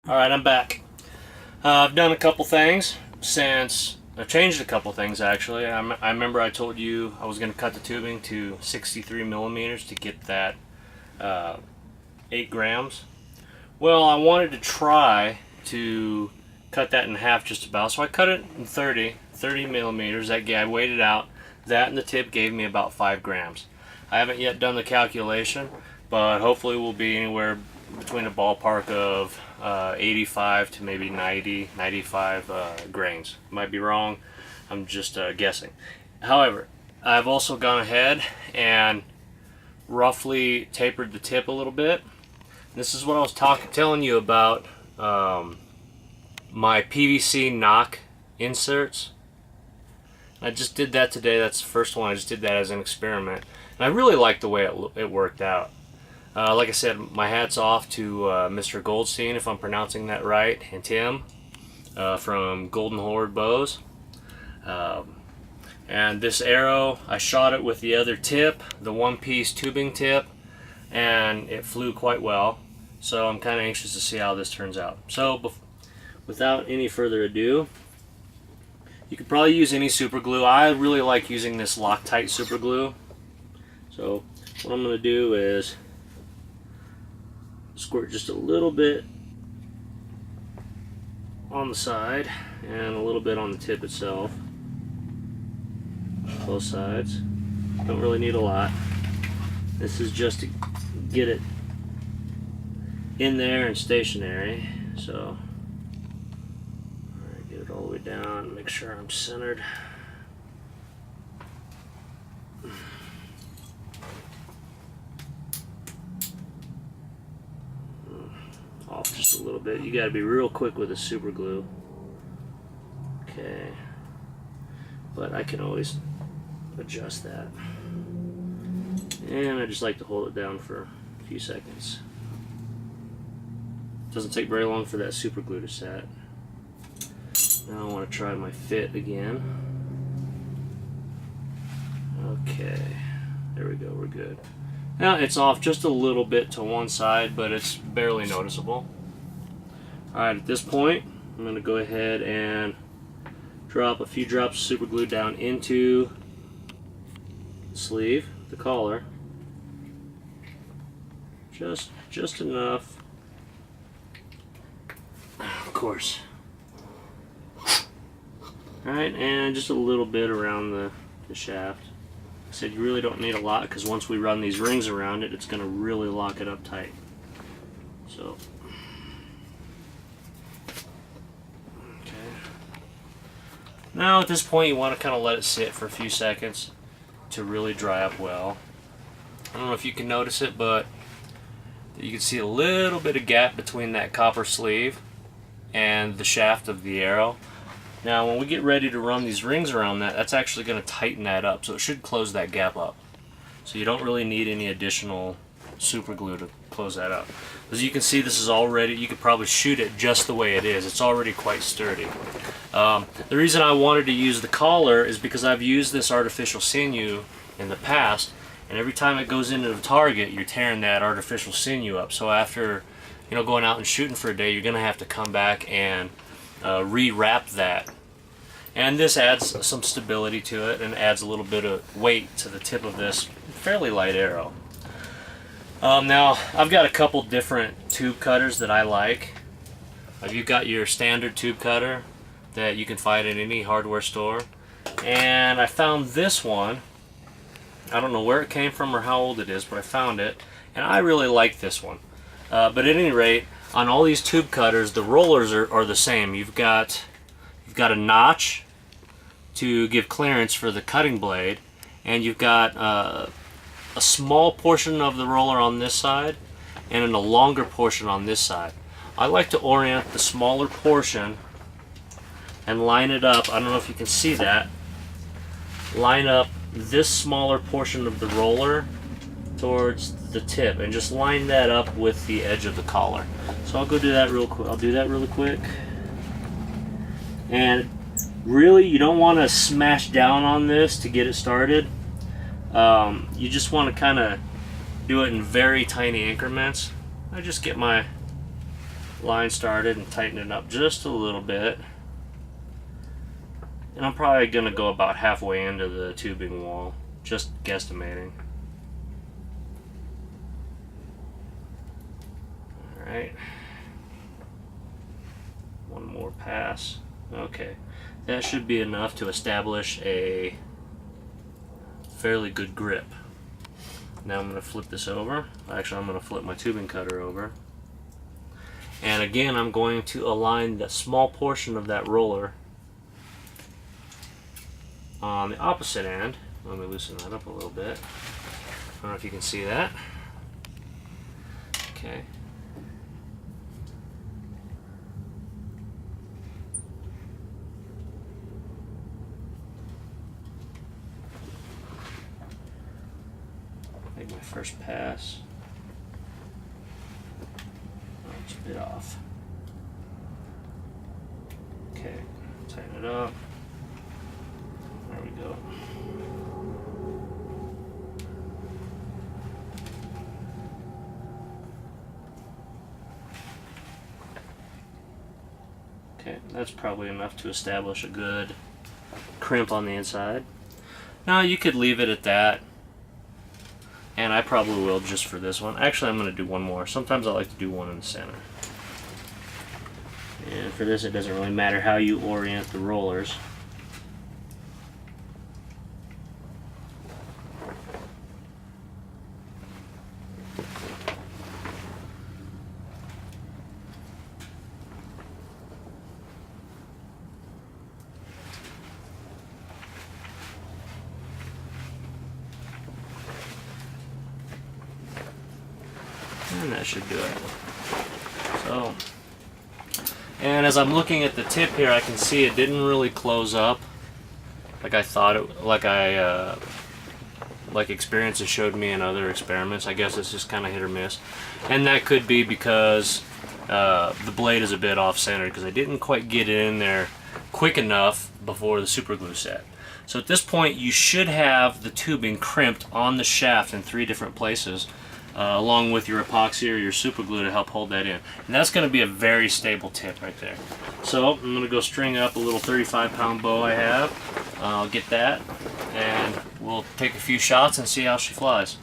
Alright, I'm back. I've done a couple things since I've changed a couple things actually. I remember I told you I was going to cut the tubing to 63 millimeters to get that 8 grams. Well, I wanted to try to cut that in half just about, so I cut it in 30 millimeters. I weighed it out. That and the tip gave me about 5 grams. I haven't yet done the calculation, but hopefully we'll be anywhere between a ballpark of 85 to maybe 90, 95 grains. Might be wrong. I'm just guessing. However, I've also gone ahead and roughly tapered the tip a little bit. This is what I was telling you about my PVC knock inserts. I just did that today. That's the first one. I just did that as an experiment, and I really like the way it worked out. Like I said, my hat's off to Mr. Goldstein, if I'm pronouncing that right, and Tim from Golden Horde Bows. And this arrow, I shot it with the other tip, the one-piece tubing tip, and it flew quite well. So I'm kind of anxious to see how this turns out. So without any further ado, you could probably use any super glue. I really like using this Loctite super glue. So what I'm going to do is squirt just a little bit on the side and a little bit on the tip itself, both sides. Don't really need a lot. This is just to get it in there and stationary. So get it all the way down, make sure I'm centered. Off just a little bit. You got to be real quick with the super glue. Okay, but I can always adjust that, and I just like to hold it down for a few seconds. Doesn't take very long for that super glue to set. Now I want to try my fit again. Okay, there we go, we're good. Now it's off just a little bit to one side, but it's barely noticeable. Alright, at this point, I'm going to go ahead and drop a few drops of super glue down into the sleeve, the collar. Just enough. Of course. Alright, and just a little bit around the shaft. I said you really don't need a lot, because once we run these rings around it, it's going to really lock it up tight. So, okay. Now at this point you want to kind of let it sit for a few seconds to really dry up well. I don't know if you can notice it, but you can see a little bit of gap between that copper sleeve and the shaft of the arrow. Now when we get ready to run these rings around that, that's actually going to tighten that up, so it should close that gap up. So you don't really need any additional super glue to close that up. As you can see, this is already, you could probably shoot it just the way it is. It's already quite sturdy. The reason I wanted to use the collar is because I've used this artificial sinew in the past, and every time it goes into the target, you're tearing that artificial sinew up. So after, going out and shooting for a day, you're going to have to come back and rewrap that. And this adds some stability to it and adds a little bit of weight to the tip of this fairly light arrow. Now, I've got a couple different tube cutters that I like. You've got your standard tube cutter that you can find in any hardware store. And I found this one. I don't know where it came from or how old it is, but I found it. And I really like this one. But at any rate, on all these tube cutters, the rollers are the same. You've got a notch to give clearance for the cutting blade, and you've got a small portion of the roller on this side and a longer portion on this side. I like to orient the smaller portion and line it up. I don't know if you can see that. Line up this smaller portion of the roller towards the tip and just line that up with the edge of the collar. So I'll go do that real quick. I'll do that really quick. And really, you don't want to smash down on this to get it started. You just want to kind of do it in very tiny increments. I just get my line started and tighten it up just a little bit. And I'm probably going to go about halfway into the tubing wall, just guesstimating. Alright. One more pass. Okay. That should be enough to establish a fairly good grip. Now I'm going to flip this over. Actually, I'm going to flip my tubing cutter over. And again, I'm going to align the small portion of that roller on the opposite end. Let me loosen that up a little bit. I don't know if you can see that. Okay. Make my first pass. Oh, it's a bit off. Okay, tighten it up. There we go. Okay, that's probably enough to establish a good crimp on the inside. Now you could leave it at that, and I probably will just for this one. Actually, I'm going to do one more. Sometimes I like to do one in the center. And for this, it doesn't really matter how you orient the rollers. And that should do it. So, and as I'm looking at the tip here, I can see it didn't really close up like I thought it, like experiences showed me in other experiments. I guess it's just kind of hit or miss, and that could be because the blade is a bit off-centered because I didn't quite get it in there quick enough before the super glue set. So at this point, you should have the tubing crimped on the shaft in 3 different places. Along with your epoxy or your super glue to help hold that in. And that's going to be a very stable tip right there. So I'm going to go string up a little 35-pound bow I have. I'll get that, and we'll take a few shots and see how she flies.